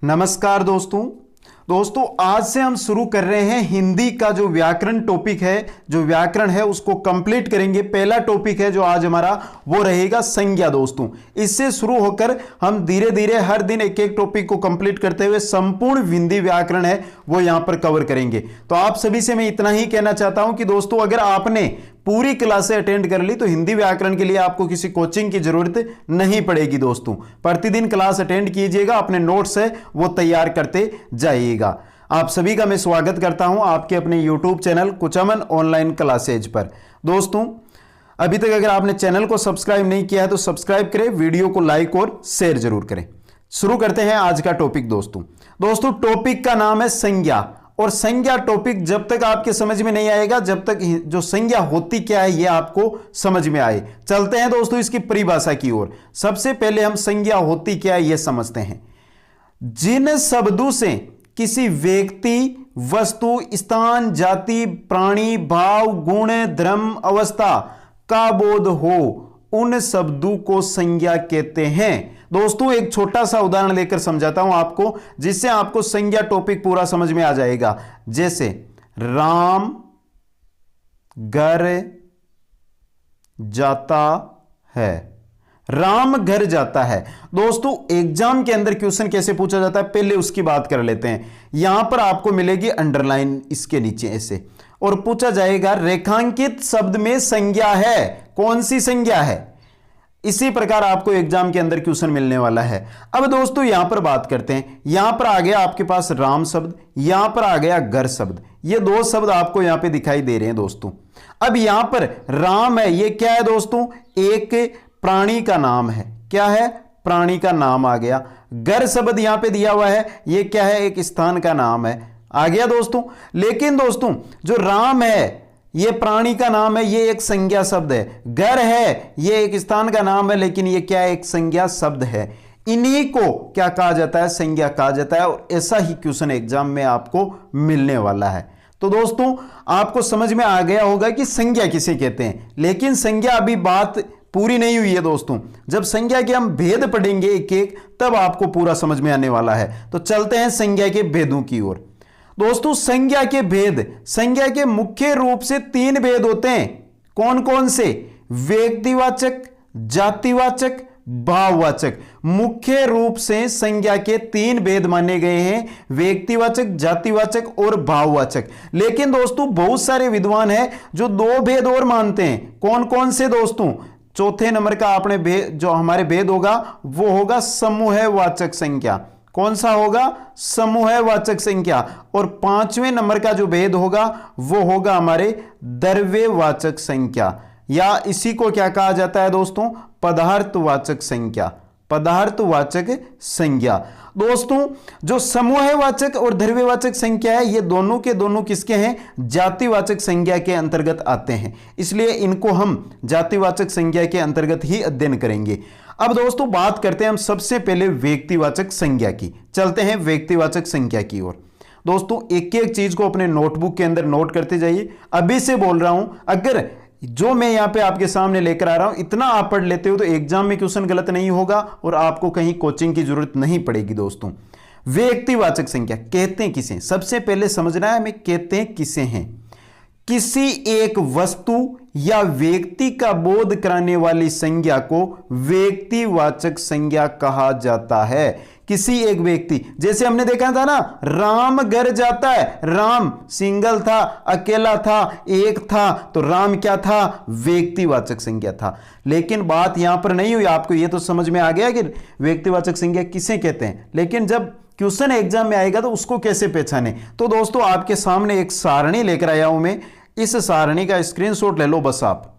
नमस्कार दोस्तों आज से हम शुरू कर रहे हैं हिंदी का जो व्याकरण टॉपिक है, जो व्याकरण है उसको कंप्लीट करेंगे। पहला टॉपिक है जो आज हमारा वो रहेगा संज्ञा। दोस्तों इससे शुरू होकर हम धीरे धीरे हर दिन एक एक टॉपिक को कंप्लीट करते हुए संपूर्ण हिंदी व्याकरण है वो यहां पर कवर करेंगे। तो आप सभी से मैं इतना ही कहना चाहता हूं कि दोस्तों अगर आपने पूरी क्लासें अटेंड कर ली तो हिंदी व्याकरण के लिए आपको किसी कोचिंग की जरूरत नहीं पड़ेगी। दोस्तों प्रतिदिन क्लास अटेंड कीजिएगा, अपने नोट्स है वो तैयार करते जाइएगा। आप सभी का मैं स्वागत करता हूं आपके अपने YouTube channel Kuchaman online classes पर। दोस्तों अभी तक अगर आपने चैनल को सब्सक्राइब नहीं किया है तो सब्सक्राइब करें, वीडियो को लाइक और शेयर जरूर करें। शुरू करते हैं आज का टॉपिक। दोस्तों टॉपिक का नाम है संज्ञा। और संज्ञा टॉपिक जब तक आपके समझ में नहीं आएगा जब तक जो संज्ञा होती क्या है यह आपको समझ में आए। चलते हैं दोस्तों इसकी परिभाषा की ओर। सबसे पहले हम संज्ञा होती क्या है यह समझते हैं। जिन शब्दों से किसी व्यक्ति, वस्तु, स्थान, जाति, प्राणी, भाव, गुण, धर्म, अवस्था का बोध हो उन शब्दों को संज्ञा कहते हैं। दोस्तों एक छोटा सा उदाहरण लेकर समझाता हूं आपको, जिससे आपको संज्ञा टॉपिक पूरा समझ में आ जाएगा। जैसे राम घर जाता है, राम घर जाता है। दोस्तों एग्जाम के अंदर क्वेश्चन कैसे पूछा जाता है पहले उसकी बात कर लेते हैं। यहां पर आपको मिलेगी अंडरलाइन इसके नीचे ऐसे, और पूछा जाएगा रेखांकित शब्द में संज्ञा है, कौन सी संज्ञा है। इसी प्रकार आपको एग्जाम के अंदर क्वेश्चन मिलने वाला है। अब दोस्तों यहां पर बात करते हैं। यहां पर आ गया आपके पास राम शब्द, यहां पर आ गया घर शब्द। ये दो शब्द आपको यहां पे दिखाई दे रहे हैं दोस्तों। अब यहां पर राम है, ये क्या है दोस्तों, एक प्राणी का नाम है। क्या है, प्राणी का नाम आ गया। घर शब्द यहां पे दिया हुआ है, ये क्या है, एक स्थान का नाम है, आ गया दोस्तों। लेकिन दोस्तों जो राम है ये प्राणी का नाम है, ये एक संज्ञा शब्द है। घर है ये एक स्थान का नाम है, लेकिन ये क्या है, एक संज्ञा शब्द है। इन्हीं को क्या कहा जाता है, संज्ञा कहा जाता है। और ऐसा ही क्वेश्चन एग्जाम में आपको मिलने वाला है। तो दोस्तों आपको समझ में आ गया होगा कि संज्ञा किसे कहते हैं। लेकिन संज्ञा अभी बात पूरी नहीं हुई है दोस्तों। जब संज्ञा के हम भेद पढ़ेंगे एक एक तब आपको पूरा समझ में आने वाला है। तो चलते हैं संज्ञा के भेदों की ओर। दोस्तों संज्ञा के भेद, संज्ञा के मुख्य रूप से तीन भेद होते हैं। कौन कौन से, व्यक्तिवाचक, जातिवाचक, भाववाचक। मुख्य रूप से संज्ञा के तीन भेद माने गए हैं, व्यक्तिवाचक, जातिवाचक और भाववाचक। लेकिन दोस्तों बहुत सारे विद्वान हैं जो दो भेद और मानते हैं। कौन कौन से दोस्तों, चौथे नंबर का आपने भेद जो हमारे भेद होगा वो होगा समूहवाचक संज्ञा। कौन सा होगा, समूहवाचक संज्ञा। और पांचवें नंबर का जो भेद होगा वो होगा हमारे द्रव्यवाचक संज्ञा, या इसी को क्या कहा जाता है दोस्तों, पदार्थवाचक संज्ञा। पदार्थवाचक संज्ञा। दोस्तों जो समूहवाचक और द्रव्यवाचक संज्ञा है ये दोनों के दोनों किसके हैं, जातिवाचक संज्ञा के अंतर्गत आते हैं। इसलिए इनको हम जातिवाचक संज्ञा के अंतर्गत ही अध्ययन करेंगे। अब दोस्तों बात करते हैं हम सबसे पहले व्यक्तिवाचक संज्ञा की। चलते हैं व्यक्तिवाचक संज्ञा की ओर। दोस्तों एक एक चीज को अपने नोटबुक के अंदर नोट करते जाइए। अभी से बोल रहा हूं, अगर जो मैं यहां पे आपके सामने लेकर आ रहा हूं इतना आप पढ़ लेते हो तो एग्जाम में क्वेश्चन गलत नहीं होगा और आपको कहीं कोचिंग की जरूरत नहीं पड़ेगी। दोस्तों व्यक्तिवाचक संज्ञा कहते हैं किसे, सबसे पहले समझना है हमें कहते हैं किसे हैं। किसी एक वस्तु या व्यक्ति का बोध कराने वाली संज्ञा को व्यक्तिवाचक संज्ञा कहा जाता है। किसी एक व्यक्ति, जैसे हमने देखा था ना, राम घर जाता है। राम सिंगल था, अकेला था, एक था, तो राम क्या था, व्यक्तिवाचक संज्ञा था। लेकिन बात यहां पर नहीं हुई। आपको यह तो समझ में आ गया कि व्यक्तिवाचक संज्ञा किसे कहते हैं, लेकिन जब क्वेश्चन एग्जाम में आएगा तो उसको कैसे पहचाने। तो दोस्तों आपके सामने एक सारणी लेकर आया हूं मैं, इस सारणी का स्क्रीनशॉट ले लो बस। आप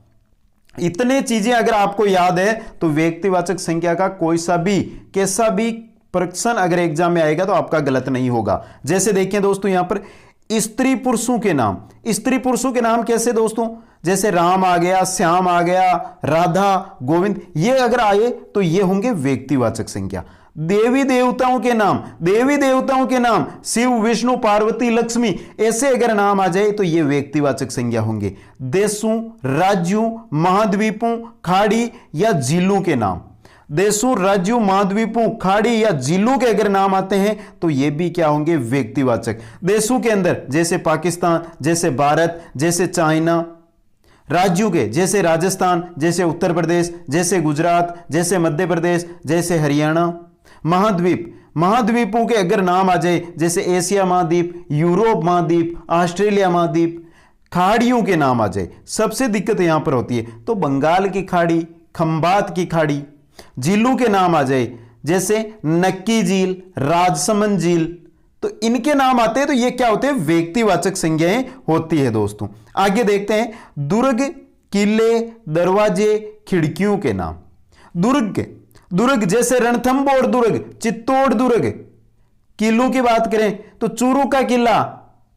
इतने चीजें अगर आपको याद है तो व्यक्तिवाचक संज्ञा का कोई सा भी कैसा भी प्रश्न अगर एग्जाम में आएगा तो आपका गलत नहीं होगा। जैसे देखिए दोस्तों यहां पर स्त्री पुरुषों के नाम, स्त्री पुरुषों के नाम कैसे दोस्तों, जैसे राम आ गया, श्याम आ गया, राधा, गोविंद, ये अगर आए तो ये होंगे व्यक्तिवाचक संज्ञा। देवी देवताओं के नाम, देवी देवताओं के नाम शिव, विष्णु, पार्वती, लक्ष्मी, ऐसे अगर नाम आ जाए तो ये व्यक्तिवाचक संज्ञा होंगे। देशों, राज्यों, महाद्वीपों, खाड़ी या झीलों के नाम, देशों, राज्यों, महाद्वीपों, खाड़ी या झीलों के अगर नाम आते हैं तो ये भी क्या होंगे, व्यक्तिवाचक। देशों के अंदर जैसे पाकिस्तान, जैसे भारत, जैसे चाइना। राज्यों के जैसे राजस्थान, जैसे उत्तर प्रदेश, जैसे गुजरात, जैसे मध्य प्रदेश, जैसे हरियाणा। महाद्वीप, महाद्वीपों के अगर नाम आ जाए जैसे एशिया महाद्वीप, यूरोप महाद्वीप, ऑस्ट्रेलिया महाद्वीप। खाड़ियों के नाम आ जाए, सबसे दिक्कत यहां पर होती है तो बंगाल की खाड़ी, खंबात की खाड़ी। झीलों के नाम आ जाए जैसे नक्की झील, राजसमंद झील, तो इनके नाम आते हैं तो ये क्या होते हैं, व्यक्तिवाचक संज्ञाएं होती है दोस्तों। आगे देखते हैं दुर्ग, किले, दरवाजे, खिड़कियों के नाम। दुर्ग जैसे रणथंभौर दुर्ग, चित्तौड़ दुर्ग। किलों की बात करें तो चूरू का किला।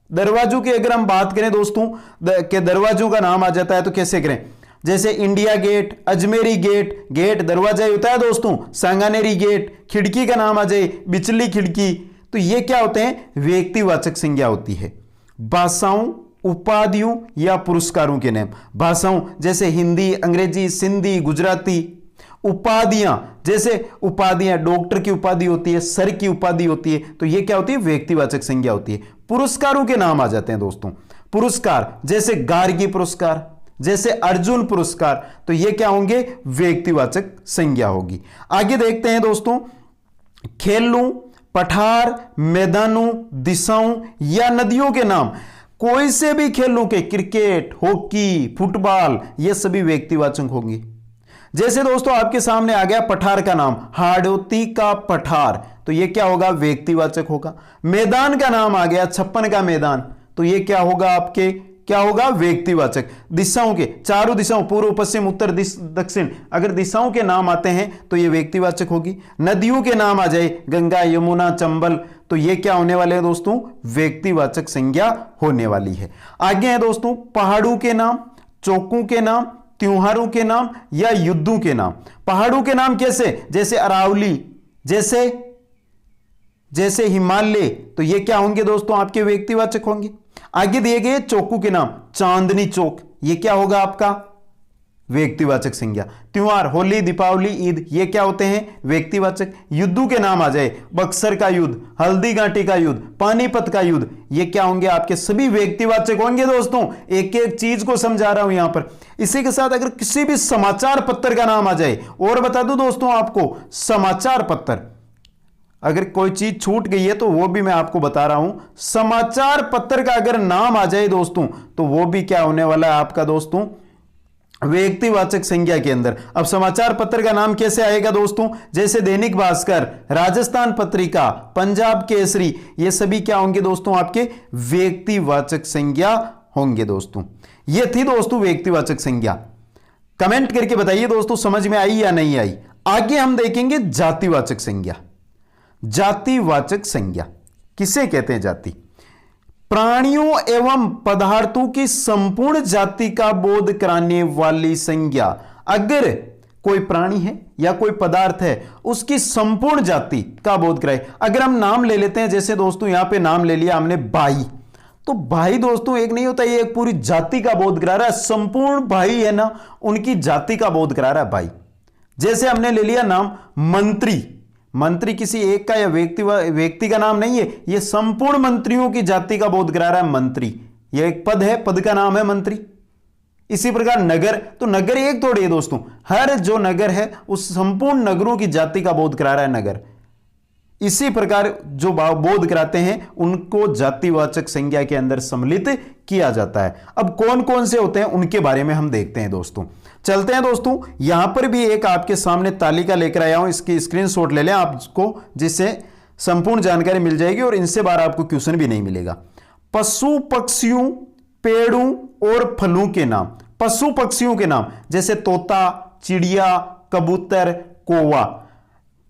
दरवाजों की अगर हम बात करें दोस्तों के दरवाजों का नाम आ जाता है तो कैसे करें, जैसे India gate, Ajmeri gate, gate दरवाजा ही होता है दोस्तों, सांगानेरी गेट। खिड़की का नाम आ जाए बिचली खिड़की, तो ये क्या होते हैं, व्यक्तिवाचक संज्ञा होती है। भाषाओं, उपाधियों या पुरस्कारों के नाम। भाषाओं जैसे हिंदी, अंग्रेजी, सिंधी, गुजराती। उपाधियां जैसे उपाधियां, डॉक्टर की उपाधि होती है, सर की उपाधि होती है, तो ये क्या होती है, व्यक्तिवाचक संज्ञा होती है। पुरस्कारों के नाम आ जाते हैं दोस्तों। पुरस्कार जैसे गार्गी पुरस्कार, जैसे अर्जुन पुरस्कार, तो ये क्या होंगे, व्यक्तिवाचक संज्ञा होगी। आगे देखते हैं दोस्तों, खेलों, पठार, मैदानों, दिशाओं या नदियों के नाम। कोई से भी खेलों के, क्रिकेट, हॉकी, फुटबॉल, ये सभी व्यक्तिवाचक होंगे। जैसे दोस्तों आपके सामने आ गया पठार का नाम, हाड़ौती का पठार, तो ये क्या होगा, व्यक्तिवाचक होगा। मैदान का नाम आ गया 56 का मैदान, तो ये क्या होगा, आपके क्या होगा, व्यक्तिवाचक। दिशाओं के, चारों दिशाओं, पूर्व, पश्चिम, उत्तर, दक्षिण, अगर दिशाओं के नाम आते हैं तो ये व्यक्तिवाचक होगी। नदियों के नाम आ जाए गंगा, यमुना, चंबल, तो ये क्या होने वाले हैं दोस्तों, व्यक्तिवाचक संज्ञा होने वाली है। आगे है दोस्तों पहाड़ों के नाम, चौकों के नाम, त्योहारों के नाम या युद्धों के नाम। पहाड़ों के नाम कैसे, जैसे अरावली, जैसे हिमालय, तो ये क्या होंगे दोस्तों, आपके व्यक्तिवाचक होंगे। आगे दिए गए चौकों के नाम, चांदनी चौक, ये क्या होगा, आपका व्यक्तिवाचक संज्ञा। त्योहार, होली, दीपावली, ईद, ये क्या होते हैं, व्यक्तिवाचक। युद्धों के नाम आ जाए, बक्सर का युद्ध, हल्दी घाटी का युद्ध, पानीपत का युद्ध, ये क्या होंगे, आपके सभी व्यक्तिवाचक होंगे दोस्तों। एक एक चीज को समझा रहा हूं यहां पर। इसी के साथ अगर किसी भी समाचार पत्र का नाम आ जाए, और बता दूं दोस्तों आपको, समाचार पत्र, अगर कोई चीज छूट गई है तो वो भी मैं आपको बता रहा हूं। समाचार पत्र का अगर नाम आ जाए दोस्तों तो वो भी क्या होने वाला है आपका दोस्तों, व्यक्तिवाचक संज्ञा के अंदर। अब समाचार पत्र का नाम कैसे आएगा दोस्तों, जैसे दैनिक भास्कर, राजस्थान पत्रिका, पंजाब केसरी, ये सभी क्या होंगे दोस्तों, आपके व्यक्तिवाचक संज्ञा होंगे दोस्तों। ये थी दोस्तों व्यक्तिवाचक संज्ञा। कमेंट करके बताइए दोस्तों समझ में आई या नहीं आई। आगे हम देखेंगे जातिवाचक संज्ञा। जातिवाचक संज्ञा किसे कहते हैं, जाति, प्राणियों एवं पदार्थों की संपूर्ण जाति का बोध कराने वाली संज्ञा। अगर कोई प्राणी है या कोई पदार्थ है, उसकी संपूर्ण जाति का बोध कराए। अगर हम नाम ले लेते हैं, जैसे दोस्तों यहां पे नाम ले लिया हमने भाई, तो भाई दोस्तों एक नहीं होता, ये एक पूरी जाति का बोध करा रहा है। संपूर्ण भाई है ना, उनकी जाति का बोध करा रहा है भाई। जैसे हमने ले लिया नाम मंत्री, मंत्री किसी एक का या व्यक्ति का नाम नहीं है, यह संपूर्ण मंत्रियों की जाति का बोध करा रहा है मंत्री। यह एक पद है, पद का नाम है मंत्री। इसी प्रकार नगर, तो नगर एक थोड़ी है दोस्तों, हर जो नगर है उस संपूर्ण नगरों की जाति का बोध करा रहा है नगर। इसी प्रकार जो बोध कराते हैं उनको जातिवाचक संज्ञा के अंदर सम्मिलित किया जाता है। अब कौन कौन से होते हैं उनके बारे में हम देखते हैं दोस्तों। चलते हैं दोस्तों, यहां पर भी एक आपके सामने तालिका लेकर आया हूं, इसकी स्क्रीनशॉट ले लें आपको, जिससे संपूर्ण जानकारी मिल जाएगी और इनसे बाहर आपको क्वेश्चन भी नहीं मिलेगा। पशु पक्षियों, पेड़ों और फलों के नाम। पशु पक्षियों के नाम जैसे तोता, चिड़िया, कबूतर, कौवा।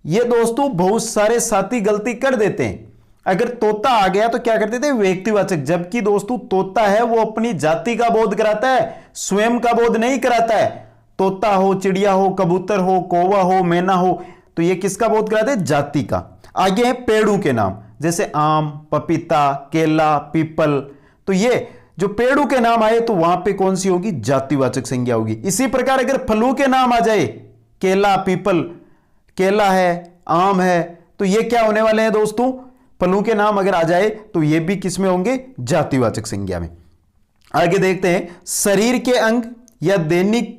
ये दोस्तों बहुत सारे साथी गलती कर देते हैं। अगर तोता आ गया तो क्या करते थे, व्यक्तिवाचक, जबकि दोस्तों तोता है वो अपनी जाति का बोध कराता है, स्वयं का बोध नहीं कराता है। तोता हो, चिड़िया हो, कबूतर हो, कौवा हो, मैना हो, तो ये किसका बोध कराते हैं, जाति का। आगे है पेड़ों के नाम, जैसे आम, पपीता, केला, पीपल। तो ये जो पेड़ों के नाम आए तो वहां पे कौन सी होगी, जातिवाचक संज्ञा होगी। इसी प्रकार अगर फलों के नाम आ जाए, केला, पीपल, केला है, आम है, तो ये क्या होने वाले हैं दोस्तों, फलों के नाम अगर आ जाए तो ये भी किस में होंगे, जातिवाचक संज्ञा में। आगे देखते हैं, शरीर के अंग या दैनिक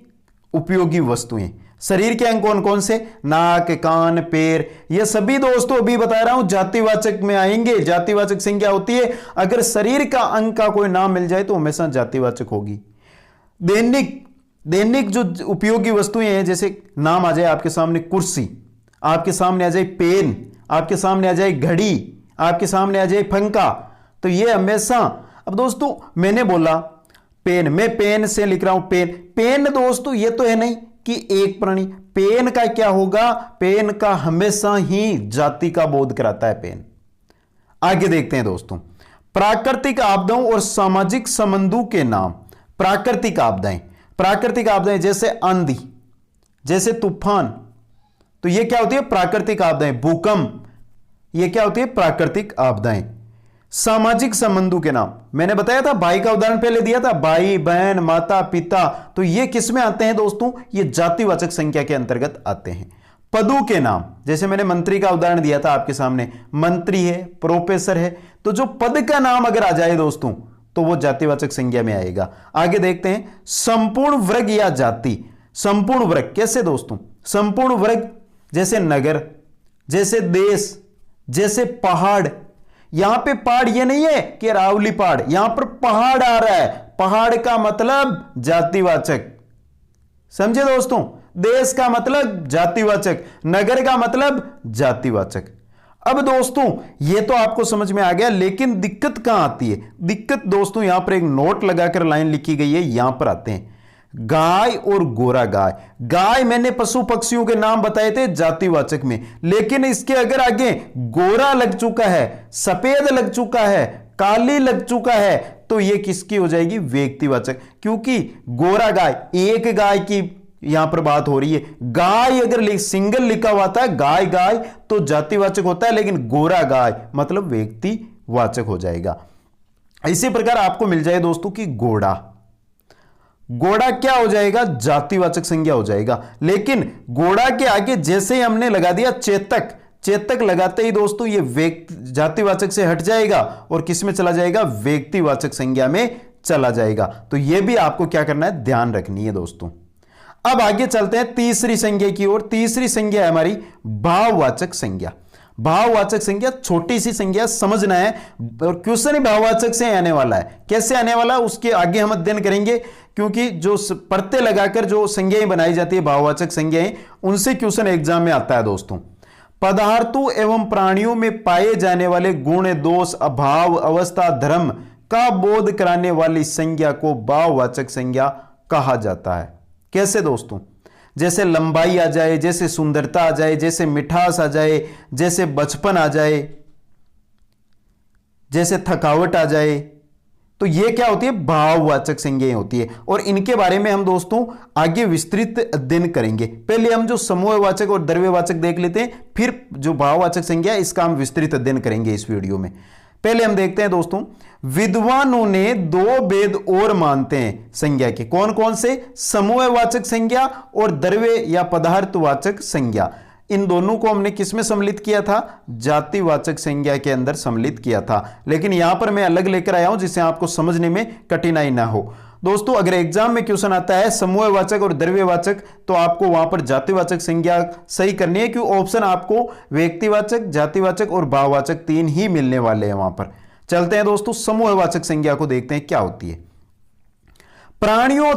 उपयोगी वस्तुएं। शरीर के अंग कौन कौन से, नाक, कान, पैर, ये सभी दोस्तों अभी बता रहा हूं जातिवाचक में आएंगे, जातिवाचक संज्ञा होती है। अगर शरीर का अंग का कोई नाम मिल जाए तो हमेशा जातिवाचक होगी। दैनिक जो उपयोगी वस्तुएं हैं, जैसे नाम आ जाए आपके सामने कुर्सी, आपके सामने आ जाए पेन, आपके सामने आ जाए घड़ी, आपके सामने आ जाए पंखा, तो ये हमेशा, अब दोस्तों मैंने बोला पेन, मैं पेन से लिख रहा हूं पेन, पेन दोस्तों ये तो है नहीं कि एक प्राणी, पेन का क्या होगा, पेन का हमेशा ही जाति का बोध कराता है पेन। आगे देखते हैं दोस्तों, प्राकृतिक आपदाओं और सामाजिक संबंधों के नाम। प्राकृतिक आपदाएं जैसे आंधी, जैसे तूफान, तो ये क्या होती है, प्राकृतिक आपदाएं। भूकंप, ये क्या होती है, प्राकृतिक आपदाएं। सामाजिक संबंधों के नाम, मैंने बताया था, भाई का उदाहरण पहले दिया था, भाई बहन, माता पिता, तो ये किस में आते हैं दोस्तों, ये जातिवाचक संज्ञा के अंतर्गत आते हैं। पदों के नाम, जैसे मैंने मंत्री का उदाहरण दिया था आपके सामने, मंत्री है, प्रोफेसर है, तो जो पद का नाम अगर आ जाए दोस्तों तो वो जातिवाचक संज्ञा में आएगा। आगे देखते हैं, संपूर्ण वर्ग या जाति। संपूर्ण वर्ग कैसे दोस्तों, संपूर्ण वर्ग जैसे नगर, जैसे देश, जैसे पहाड़। यहां पे पहाड़ ये नहीं है कि अरावली पहाड़, यहां पर पहाड़ आ रहा है, पहाड़ का मतलब जातिवाचक, समझे दोस्तों। देश का मतलब जातिवाचक, नगर का मतलब जातिवाचक। अब दोस्तों ये तो आपको समझ में आ गया, लेकिन दिक्कत कहां आती है, दिक्कत दोस्तों यहां पर एक नोट लगाकर लाइन लिखी गई है, यहां पर आते हैं गाय और गोरा गाय। गाय मैंने पशु पक्षियों के नाम बताए थे जातिवाचक में, लेकिन इसके अगर आगे गोरा लग चुका है, सफेद लग चुका है, काली लग चुका है, तो ये किसकी हो जाएगी, व्यक्तिवाचक। क्योंकि गोरा गाय, एक गाय की यहां पर बात हो रही है। गाय अगर सिंगल लिखा हुआ था, गाय गाय, तो जातिवाचक होता है, लेकिन गोरा गाय मतलब व्यक्तिवाचक हो जाएगा। इसी प्रकार आपको मिल जाए दोस्तों कि घोड़ा, घोड़ा क्या हो जाएगा, जातिवाचक संज्ञा हो जाएगा। लेकिन घोड़ा के आगे जैसे ही हमने लगा दिया चेतक, चेतक लगाते ही दोस्तों ये जातिवाचक से हट जाएगा और किस में चला जाएगा, व्यक्तिवाचक संज्ञा में चला जाएगा। तो ये भी आपको क्या करना है, ध्यान रखनी है दोस्तों। अब आगे चलते हैं तीसरी संज्ञा की ओर। तीसरी संज्ञा है हमारी भाववाचक संज्ञा। भाववाचक संज्ञा छोटी सी संज्ञा, समझना है, और क्वेश्चन ही भाववाचक से आने वाला है। कैसे आने वाला है उसके आगे हम अध्ययन करेंगे, क्योंकि जो परते लगाकर जो संज्ञाएं बनाई जाती है भाववाचक संज्ञाएं, उनसे क्वेश्चन एग्जाम में आता है दोस्तों। पदार्थों एवं प्राणियों में पाए जाने वाले गुण, दोष, अभाव, अवस्था, धर्म का बोध कराने वाली संज्ञा को भाववाचक संज्ञा कहा जाता है। कैसे दोस्तों, जैसे लंबाई आ जाए, जैसे सुंदरता आ जाए, जैसे मिठास आ जाए, जैसे बचपन आ जाए, जैसे थकावट आ जाए, तो ये क्या होती है, भाववाचक संज्ञाएं होती है। और इनके बारे में हम दोस्तों आगे विस्तृत अध्ययन करेंगे। पहले हम जो समूहवाचक और द्रव्यवाचक देख लेते हैं, फिर जो भाववाचक संज्ञा है इसका हम विस्तृत अध्ययन करेंगे इस वीडियो में। पहले हम देखते हैं दोस्तों, विद्वानों ने दो भेद और मानते हैं संज्ञा के। कौन कौन से, समूहवाचक संज्ञा और द्रव्य या पदार्थवाचक संज्ञा। इन दोनों को हमने किस में सम्मिलित किया था, जातिवाचक संज्ञा के अंदर सम्मिलित किया था। लेकिन यहां पर मैं अलग लेकर आया हूं जिससे आपको समझने में कठिनाई ना हो। दोस्तों अगर एग्जाम में क्वेश्चन आता है समूहवाचक और द्रव्यवाचक, तो आपको वहां पर जातिवाचक संज्ञा सही करनी है, क्योंकि ऑप्शन आपको व्यक्तिवाचक, जातिवाचक और भाववाचक तीन ही मिलने वाले हैं वहां पर। चलते हैं दोस्तों, समूहवाचक संज्ञा को देखते हैं क्या होती है। प्राणियों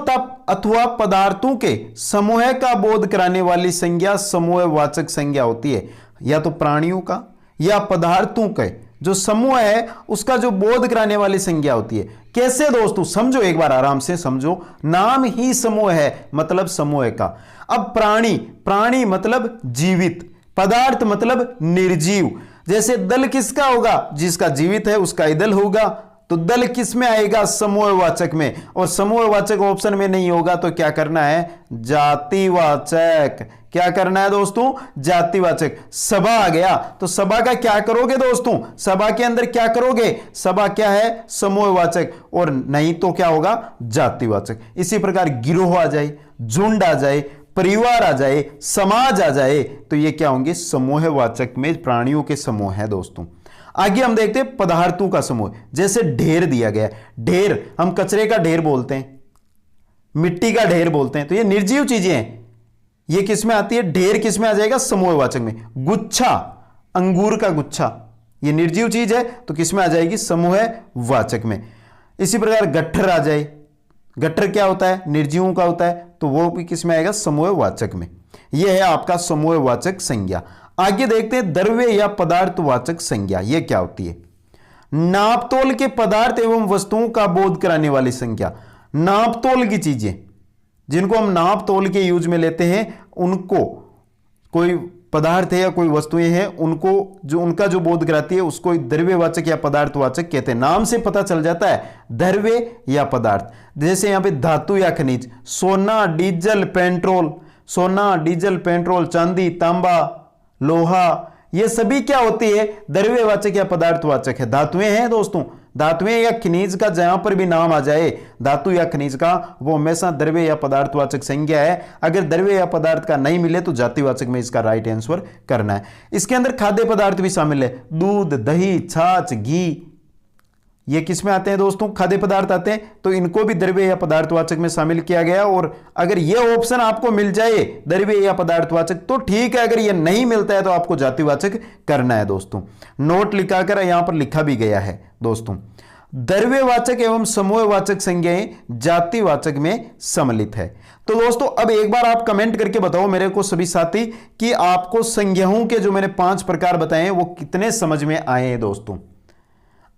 अथवा पदार्थों के समूह का बोध कराने वाली संज्ञा समूहवाचक संज्ञा होती है। या तो प्राणियों का या पदार्थों के जो समूह है उसका जो बोध कराने वाली संज्ञा होती है। कैसे दोस्तों, समझो एक बार, आराम से समझो। नाम ही समूह है, मतलब समूह का। अब प्राणी, प्राणी मतलब जीवित, पदार्थ मतलब निर्जीव। जैसे दल किसका होगा, जिसका जीवित है उसका ही दल होगा, तो दल किस में आएगा, समूहवाचक में। और समूहवाचक ऑप्शन में नहीं होगा तो क्या करना है, जातिवाचक। क्या करना है दोस्तों, जातिवाचक। सभा आ गया तो सभा का क्या करोगे दोस्तों, सभा के अंदर क्या करोगे, सभा क्या है, समूहवाचक, और नहीं तो क्या होगा, जातिवाचक। इसी प्रकार गिरोह आ जाए, झुंड आ जाए, परिवार आ जाए, समाज आ जाए, तो ये क्या होंगे? समूहवाचक में प्राणियों के समूह है दोस्तों। आगे हम देखते हैं पदार्थों का समूह। जैसे ढेर दिया गया है, ढेर हम कचरे का ढेर बोलते हैं, मिट्टी का ढेर बोलते हैं, तो ये निर्जीव चीजें हैं। ये किस में आती है? ढेर किस में आ जाएगा? समूहवाचक में। गुच्छा, अंगूर का गुच्छा, ये निर्जीव चीज है, तो किस में आ जाएगी? समूहवाचक में। इसी प्रकार गट्ठर आ जाए, गट्ठर क्या होता है? निर्जीवों का होता है, तो वो भी किस में आएगा? समूहवाचक में। यह है आपका समूहवाचक संज्ञा। आगे देखते हैं द्रव्य या पदार्थवाचक संज्ञा, यह क्या होती है? नापतोल के पदार्थ एवं वस्तुओं का बोध कराने वाली संज्ञा। नापतोल की चीजें जिनको हम नापतोल के यूज में लेते हैं, उनको कोई पदार्थ है या कोई वस्तुएं हैं, उनको जो उनका जो बोध कराती है उसको द्रव्यवाचक या पदार्थवाचक कहते हैं। नाम से पता चल जाता है द्रव्य या पदार्थ। जैसे यहां पे धातु या खनिज, सोना, डीजल, पेट्रोल, सोना, डीजल, पेट्रोल, चांदी, तांबा, लोहा, ये सभी क्या होती है? द्रव्यवाचक या पदार्थवाचक है। धातुएं हैं दोस्तों, धातुएं या खनिज का जहां पर भी नाम आ जाए धातु या खनिज का, वो हमेशा द्रव्य या पदार्थवाचक संज्ञा है। अगर द्रव्य या पदार्थ का नहीं मिले तो जातिवाचक में इसका राइट आंसर करना है। इसके अंदर खाद्य पदार्थ भी शामिल है, दूध, दही, छाछ, घी, ये किस में आते हैं दोस्तों? खाद्य पदार्थ आते हैं, तो इनको भी द्रव्य या पदार्थवाचक में शामिल किया गया। और अगर ये ऑप्शन आपको मिल जाए द्रव्य या पदार्थवाचक तो ठीक है, अगर ये नहीं मिलता है तो आपको जातिवाचक करना है दोस्तों। नोट लिखाकर यहां पर लिखा भी गया है दोस्तों। द्रव्यवाचक एवं समूहवाचक संज्ञाएं जातिवाचक में सम्मिलित है। तो दोस्तों अब एक बार आप कमेंट करके बताओ मेरे को सभी साथी कि आपको संज्ञाओं के जो मैंने 5 प्रकार बताए हैं वो कितने समझ में आए हैं दोस्तों।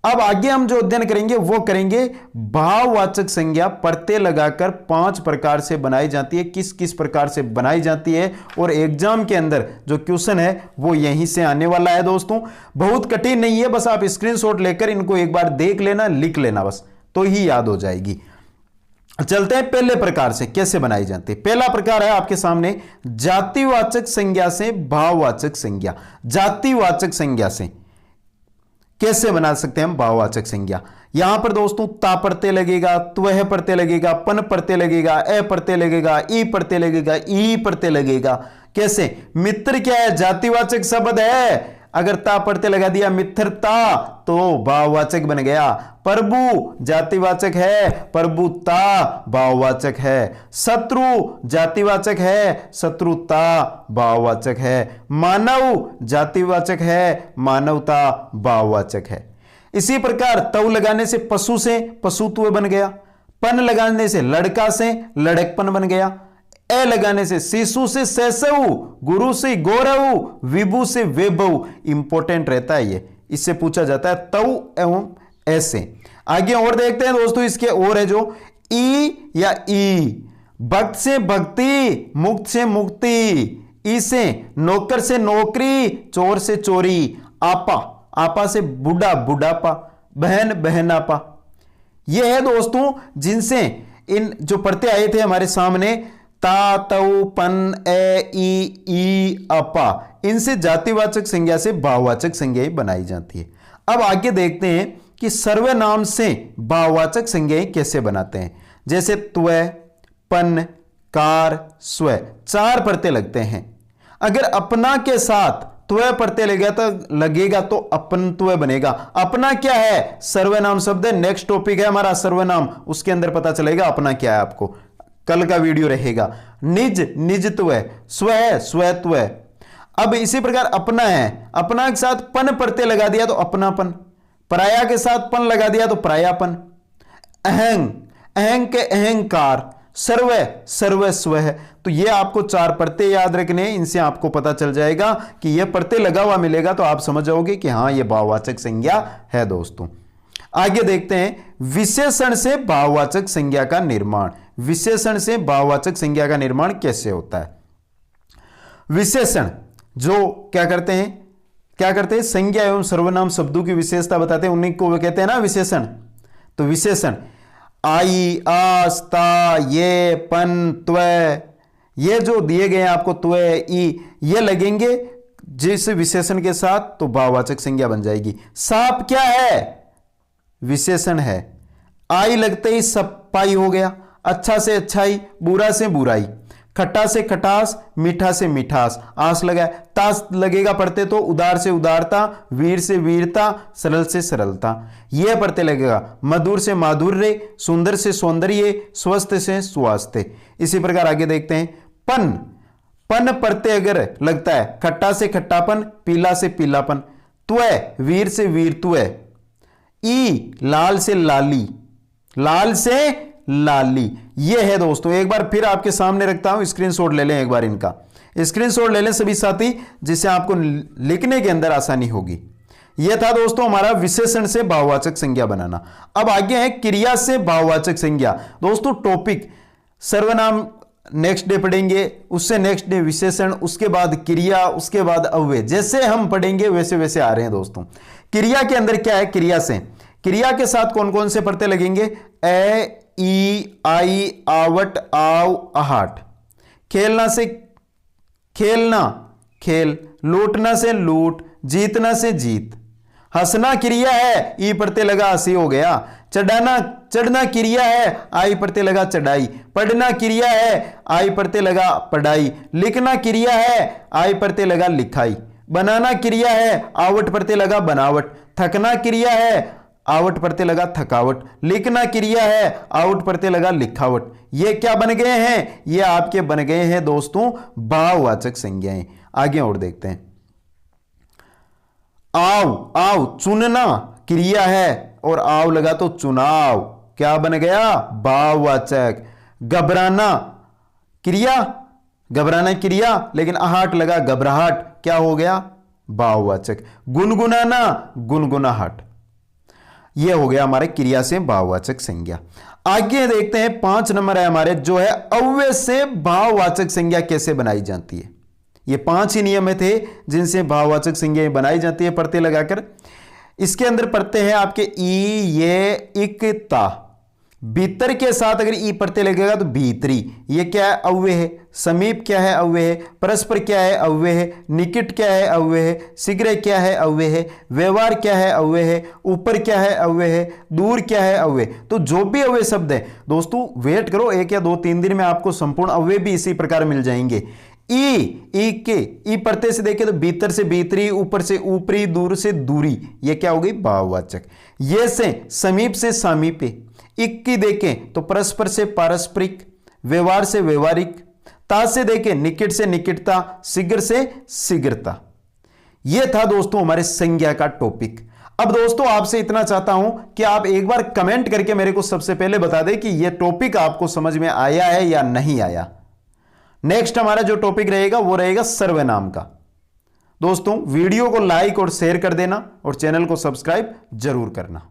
अब आगे हम जो अध्ययन करेंगे वो करेंगे भाववाचक संज्ञा प्रत्यय लगाकर 5 प्रकार से बनाई जाती है, किस किस प्रकार से बनाई जाती है, और एग्जाम के अंदर जो क्वेश्चन है वो यहीं से आने वाला है दोस्तों। बहुत कठिन नहीं है, बस आप स्क्रीनशॉट लेकर इनको एक बार देख लेना, लिख लेना, बस तो ही याद हो जाएगी। चलते हैं पहले प्रकार से कैसे बनाई जाती है। पहला प्रकार है आपके सामने जातिवाचक संज्ञा से भाववाचक संज्ञा। जातिवाचक संज्ञा से कैसे बना सकते हैं हम भाववाचक संज्ञा? यहां पर दोस्तों ता प्रत्यय लगेगा, त्वह प्रत्यय लगेगा, पन प्रत्यय लगेगा, ए प्रत्यय लगेगा, ई प्रत्यय लगेगा, ई प्रत्यय लगेगा। कैसे? मित्र क्या है? जातिवाचक शब्द है। अगर ता प्रत्यय लगा दिया मित्रता तो भाववाचक बन गया। प्रभु जातिवाचक है, प्रभुता भाववाचक है। शत्रु जातिवाचक है, शत्रुता भाववाचक है। मानव जातिवाचक है, मानवता भाववाचक है। इसी प्रकार तव लगाने से पशु से पशुत्व बन गया। पन लगाने से लड़का से लड़कपन बन गया। ए लगाने से शिशु से शैशव, गुरु से गौरव, विभु से वैभव। इंपॉर्टेंट रहता है ये, इससे पूछा जाता है तव एवं ऐसे। आगे और देखते हैं दोस्तों, इसके और है जो ई या ई। भक्त से भक्ति, मुक्त से मुक्ति। ई से नौकर से नौकरी, चोर से चोरी। आपा, आपा से बुढ़ा, बुढ़ापा। बहन, बहनापा। ये है दोस्तों जिनसे इन जो प्रत्यय आए थे हमारे सामने, ता, तव, पन, ए, ई, अपा, इनसे जातिवाचक संज्ञा से भाववाचक संज्ञाएं बनाई जाती है। अब आगे देखते हैं कि सर्वनाम से भाववाचक संज्ञाएं कैसे बनाते हैं। जैसे त्वय, पन, कार, स्व, 4 प्रत्यय लगते हैं। अगर अपना के साथ त्वय प्रत्यय लगेगा तो अपनत्व बनेगा। अपना क्या है? सर्वनाम शब्द है। नेक्स्ट टॉपिक है हमारा सर्वनाम, उसके अंदर पता चलेगा अपना क्या है, आपको कल का वीडियो रहेगा। निज, निजत्व, स्व है, स्वत्व। अब इसी प्रकार अपना है, अपना के साथ पन प्रत्यय लगा दिया तो अपनापन। पराया के साथ पन लगा दिया तो परायापन। अहंग, अहंग के अहंकार। सर्व, सर्वस्व है। तो ये आपको 4 प्रत्यय याद रखने, इनसे आपको पता चल जाएगा कि यह प्रत्यय लगा हुआ मिलेगा तो आप समझ जाओगे कि हां यह भाववाचक संज्ञा है दोस्तों। आगे देखते हैं विशेषण से भाववाचक संज्ञा का निर्माण। विशेषण से भाववाचक संज्ञा का निर्माण कैसे होता है? विशेषण जो क्या करते हैं? संज्ञा एवं सर्वनाम शब्दों की विशेषता बताते हैं, उन्हीं को वे कहते हैं ना विशेषण। तो विशेषण आई, आस, ता, ये, पन, त्वय, ये जो दिए गए हैं आपको त्वय, ई, ये लगेंगे जिस विशेषण के साथ तो भाववाचक संज्ञा बन जाएगी। सांप क्या है? विशेषण है। आई लगते ही सपाई हो गया। अच्छा से अच्छाई, बुरा से बुराई। खट्टा से खटास, मीठा से मिठास, आस लगा, तास लगेगा पढ़ते तो उदार से उदारता, वीर से वीरता, सरल से सरलता। यह पढ़ते लगेगा मधुर से माधुर्य, सुंदर से सौंदर्य, स्वस्थ से स्वास्थ्य। इसी प्रकार आगे देखते हैं पन। पन पढ़ते अगर लगता है खट्टा से खट्टापन, पीला से पीलापन, त्वय वीर से वीरत्वय, ई लाल से लाली, लाल से लाली। ये है दोस्तों, एक बार फिर आपके सामने रखता हूं, स्क्रीनशॉट ले लें एक बार, इनका स्क्रीनशॉट ले लें सभी साथी, जिससे आपको लिखने के अंदर आसानी होगी। यह था दोस्तों हमारा विशेषण से भाववाचक संज्ञा बनाना। अब आगे है क्रिया से भाववाचक संज्ञा। दोस्तों टॉपिक सर्वनाम नेक्स्ट डे पढ़ेंगे, उससे नेक्स्ट डे विशेषण, उसके बाद क्रिया, उसके बाद अव्यय। जैसे हम पढ़ेंगे वैसे वैसे आ रहे हैं दोस्तों। क्रिया के अंदर क्या है, क्रिया से, क्रिया के साथ कौन कौन से पढ़ते लगेंगे, ए ई आई आवट आव आहाट। खेलना से खेलना, खेल, लूटना से लूट, जीतना से जीत। हंसना क्रिया है, ई पढ़ते लगा हंसी हो गया। चढ़ाना, चढ़ना क्रिया है, आई पढ़ते लगा चढ़ाई। पढ़ना क्रिया है, आई पढ़ते लगा पढ़ाई। लिखना क्रिया है, आई पढ़ते लगा लिखाई। बनाना क्रिया है, आवट पढ़ते लगा बनावट। थकना क्रिया है, आवट पढ़ते लगा थकावट। लिखना क्रिया है, आवट पढ़ते लगा लिखावट। ये क्या बन गए हैं, ये आपके बन गए हैं दोस्तों भाववाचक संज्ञाएं। आगे और देखते हैं। आव, आव चुनना क्रिया है और आव लगा तो चुनाव, क्या बन गया, भाववाचक। घबराना क्रिया, घबराना क्रिया, लेकिन आहट लगा घबराहट, क्या हो गया, भाववाचक। गुनगुनाना, गुनगुनाहट। यह हो गया हमारे क्रिया से भाववाचक संज्ञा। आगे देखते हैं 5 नंबर है हमारे, जो है अव्यय से भाववाचक संज्ञा कैसे बनाई जाती है। ये 5 ही नियम थे जिनसे भाववाचक संज्ञाएं बनाई जाती है पढ़ते लगाकर। इसके अंदर पढ़ते हैं आपके ई, ये, इक, ता। भीतर के साथ अगर ई पढ़ते लगेगा तो भीतरी, ये क्या है, अव्यय है। समीप क्या है, अव्यय है। परस्पर क्या है, अव्यय है। निकट क्या है, अव्यय है। शीघ्र क्या है, अव्यय है। व्यवहार क्या है, अव्यय है। ऊपर क्या है, अव्यय है। दूर क्या है, अव्यय। तो जो भी अव्यय शब्द है दोस्तों, वेट करो, 1 या 2 3 दिन में आपको संपूर्ण अव्यय भी इसी प्रकार मिल जाएंगे। ई के, ई पढ़ते से देखे तो भीतर से भीतरी, ऊपर से ऊपरी, दूर से दूरी, ये क्या हो गई, भाववाचक। ये से समीप से सामीप्य। इक की देखें तो परस्पर से पारस्परिक, व्यवहार से व्यवहारिक। ता से देखें निकट से निकटता, शीघ्र से शीघ्रता। यह था दोस्तों हमारे संज्ञा का टॉपिक। अब दोस्तों आपसे इतना चाहता हूं कि आप एक बार कमेंट करके मेरे को सबसे पहले बता दें कि यह टॉपिक आपको समझ में आया है या नहीं आया। नेक्स्ट हमारा जो टॉपिक रहेगा वो रहेगा सर्वनाम का। दोस्तों वीडियो को लाइक और शेयर कर देना और चैनल को सब्सक्राइब जरूर करना।